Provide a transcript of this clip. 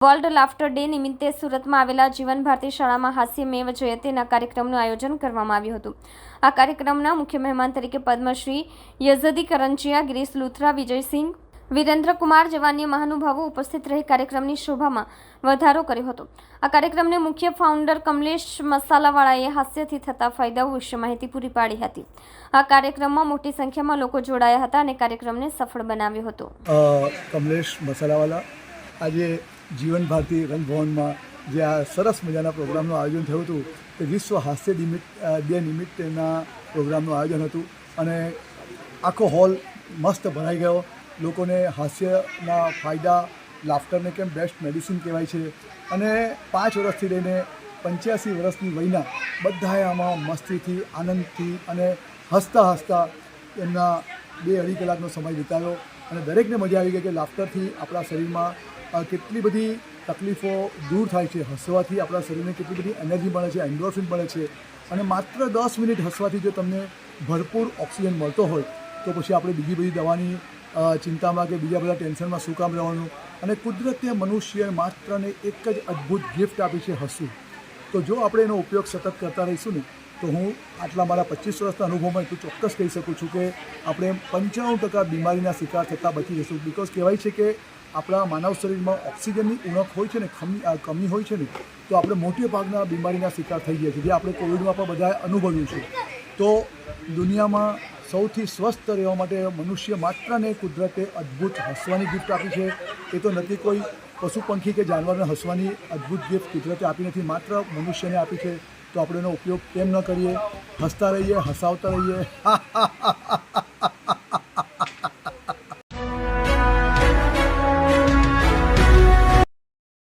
World laughter day નિમિત્તે સુરતમાં આવેલા જીવન ભારતી શાળામાં હાસ્ય મેવ જયતેના કાર્યક્રમનું આયોજન કરવામાં આવ્યું હતું। આ કાર્યક્રમના મુખ્ય મહેમાન તરીકે પદ્મશ્રી યઝદી કરંજિયા, ગિરીશ લુથરા, વિજયસિંહ, વિરેન્દ્ર કુમાર જેવા અન્ય મહાનુભાવો ઉપસ્થિત રહી કાર્યક્રમની શોભામાં વધારો કર્યો હતો। આ કાર્યક્રમને મુખ્ય ફાઉન્ડર કમલેશ મસાલાવાળાએ હાસ્યથી થતા ફાયદાઓ વિશે માહિતી પૂરી પાડી હતી। આ કાર્યક્રમમાં મોટી સંખ્યામાં લોકો જોડાયા હતા અને કાર્યક્રમને સફળ બનાવ્યો હતો। કમલેશ મસાલાવાળા આજે જીવન ભારતી રંગભવનમાં જે આ સરસ મજાના પ્રોગ્રામનું આયોજન થયું હતું તે વિશ્વ હાસ્ય ડે નિમિત્તેના પ્રોગ્રામનું આયોજન હતું અને આખો હોલ મસ્ત ભરાઈ ગયો। લોકોને હાસ્યના ફાયદા, લાફ્ટરને કેમ બેસ્ટ મેડિસિન કહેવાય છે અને 5 વર્ષથી લઈને 85 વર્ષની વયના બધાએ આમાં મસ્તીથી, આનંદથી અને હસતા હસતા એમના 2-2.5 કલાકનો સમય વિતાવ્યો અને દરેકને મજા આવી ગઈ કે લાફ્ટરથી આપણા શરીરમાં કેટલી બધી તકલીફો દૂર થાય છે। હસવાથી આપણા શરીરને કેટલી બધી એનર્જી મળે છે, એન્ડોર્ફિન મળે છે અને માત્ર 10 મિનિટ હસવાથી જો તમને ભરપૂર ઓક્સિજન મળતો હોય તો પછી આપણે બીજી બધી દવાની ચિંતામાં કે બીજા બધા ટેન્શનમાં શું કામ રહેવાનું। અને કુદરતે મનુષ્ય માત્રને એક જ અદ્ભુત ગિફ્ટ આપી છે, હસવું। તો જો આપણે એનો ઉપયોગ સતત કરતા રહીશું ને તો હું આટલા મારા 25 વર્ષના અનુભવમાં એટલું ચોક્કસ કહી શકું છું કે આપણે 95% બીમારીના શિકાર થતાં બચી જશું। બિકોઝ કહેવાય છે કે આપણા માનવ શરીરમાં ઓક્સિજનની ઉણપ હોય છે ને, કમી હોય છે ને તો આપણે મોટે ભાગના બીમારીના શિકાર થઈ ગયા છે, જે આપણે કોવિડમાં પણ બધાએ અનુભવ્યું છે। તો દુનિયામાં સૌથી સ્વસ્થ રહેવા માટે મનુષ્ય માત્રને કુદરતે અદ્ભુત હસવાની ગિફ્ટ આપી છે। એ તો નથી કોઈ પશુ પંખી કે જાનવરને હસવાની અદ્ભુત ગિફ્ટ કુદરતે આપી નથી, માત્ર મનુષ્યને આપી છે। તો આપણે એનો ઉપયોગ કેમ ન કરીએ, હસતા રહીએ, હસાવતા રહીએ।